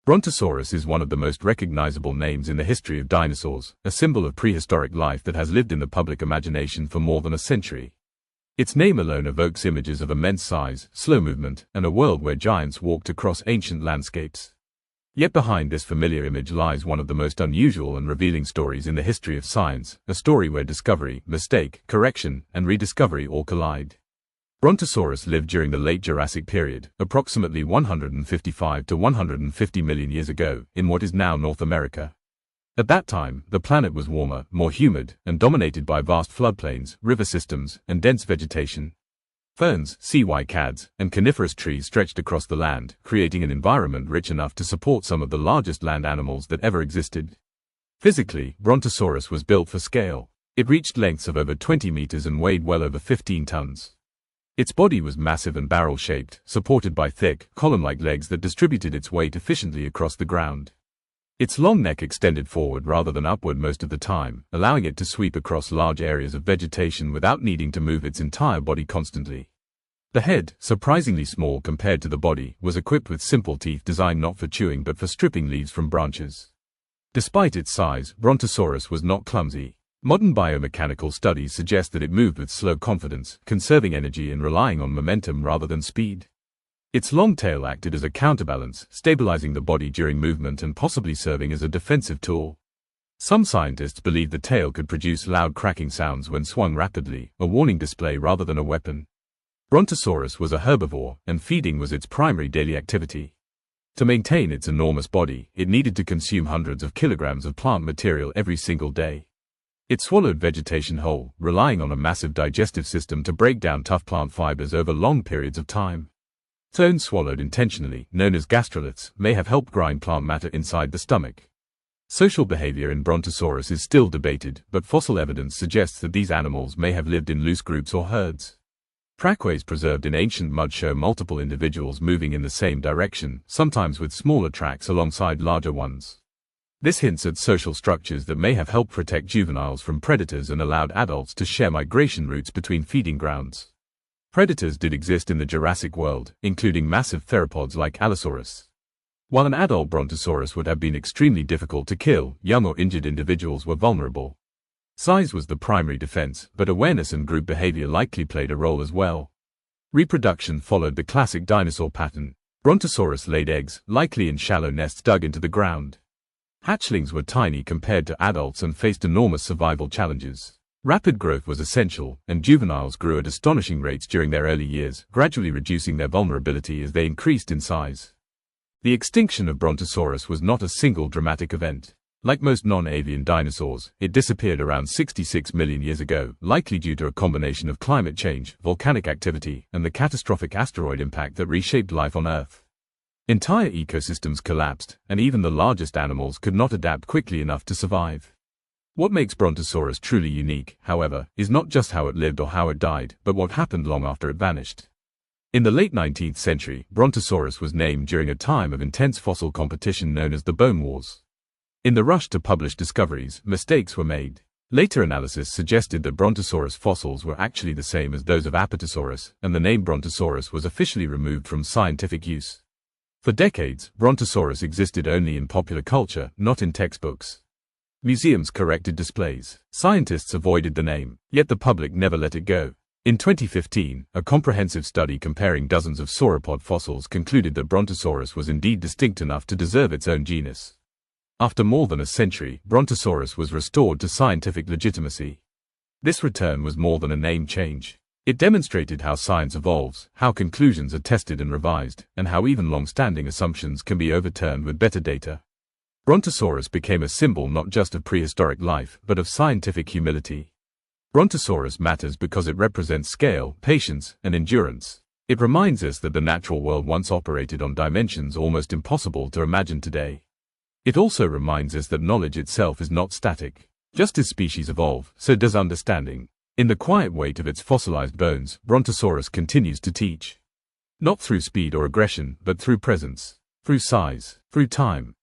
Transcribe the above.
Brontosaurus is one of the most recognizable names in the history of dinosaurs, a symbol of prehistoric life that has lived in the public imagination for more than a century. Its name alone evokes images of immense size, slow movement, and a world where giants walked across ancient landscapes. Yet behind this familiar image lies one of the most unusual and revealing stories in the history of science, a story where discovery, mistake, correction, and rediscovery all collide. Brontosaurus lived during the late Jurassic period, approximately 155 to 150 million years ago, in what is now North America. At that time, the planet was warmer, more humid, and dominated by vast floodplains, river systems, and dense vegetation. Ferns, cycads, and coniferous trees stretched across the land, creating an environment rich enough to support some of the largest land animals that ever existed. Physically, Brontosaurus was built for scale. It reached lengths of over 20 meters and weighed well over 15 tons. Its body was massive and barrel-shaped, supported by thick, column-like legs that distributed its weight efficiently across the ground. Its long neck extended forward rather than upward most of the time, allowing it to sweep across large areas of vegetation without needing to move its entire body constantly. The head, surprisingly small compared to the body, was equipped with simple teeth designed not for chewing but for stripping leaves from branches. Despite its size, Brontosaurus was not clumsy. Modern biomechanical studies suggest that it moved with slow confidence, conserving energy and relying on momentum rather than speed. Its long tail acted as a counterbalance, stabilizing the body during movement and possibly serving as a defensive tool. Some scientists believe the tail could produce loud cracking sounds when swung rapidly, a warning display rather than a weapon. Brontosaurus was a herbivore, and feeding was its primary daily activity. To maintain its enormous body, it needed to consume hundreds of kilograms of plant material every single day. It swallowed vegetation whole, relying on a massive digestive system to break down tough plant fibers over long periods of time. Stones swallowed intentionally, known as gastroliths, may have helped grind plant matter inside the stomach. Social behavior in Brontosaurus is still debated, but fossil evidence suggests that these animals may have lived in loose groups or herds. Trackways preserved in ancient mud show multiple individuals moving in the same direction, sometimes with smaller tracks alongside larger ones. This hints at social structures that may have helped protect juveniles from predators and allowed adults to share migration routes between feeding grounds. Predators did exist in the Jurassic world, including massive theropods like Allosaurus. While an adult Brontosaurus would have been extremely difficult to kill, young or injured individuals were vulnerable. Size was the primary defense, but awareness and group behavior likely played a role as well. Reproduction followed the classic dinosaur pattern. Brontosaurus laid eggs, likely in shallow nests dug into the ground. Hatchlings were tiny compared to adults and faced enormous survival challenges. Rapid growth was essential, and juveniles grew at astonishing rates during their early years, gradually reducing their vulnerability as they increased in size. The extinction of Brontosaurus was not a single dramatic event. Like most non-avian dinosaurs, it disappeared around 66 million years ago, likely due to a combination of climate change, volcanic activity, and the catastrophic asteroid impact that reshaped life on Earth. Entire ecosystems collapsed, and even the largest animals could not adapt quickly enough to survive. What makes Brontosaurus truly unique, however, is not just how it lived or how it died, but what happened long after it vanished. In the late 19th century, Brontosaurus was named during a time of intense fossil competition known as the Bone Wars. In the rush to publish discoveries, mistakes were made. Later analysis suggested that Brontosaurus fossils were actually the same as those of Apatosaurus, and the name Brontosaurus was officially removed from scientific use. For decades, Brontosaurus existed only in popular culture, not in textbooks. Museums corrected displays. Scientists avoided the name, yet the public never let it go. In 2015, a comprehensive study comparing dozens of sauropod fossils concluded that Brontosaurus was indeed distinct enough to deserve its own genus. After more than a century, Brontosaurus was restored to scientific legitimacy. This return was more than a name change. It demonstrated how science evolves, how conclusions are tested and revised, and how even long-standing assumptions can be overturned with better data. Brontosaurus became a symbol not just of prehistoric life, but of scientific humility. Brontosaurus matters because it represents scale, patience, and endurance. It reminds us that the natural world once operated on dimensions almost impossible to imagine today. It also reminds us that knowledge itself is not static. Just as species evolve, so does understanding. In the quiet weight of its fossilized bones, Brontosaurus continues to teach. Not through speed or aggression, but through presence, through size, through time,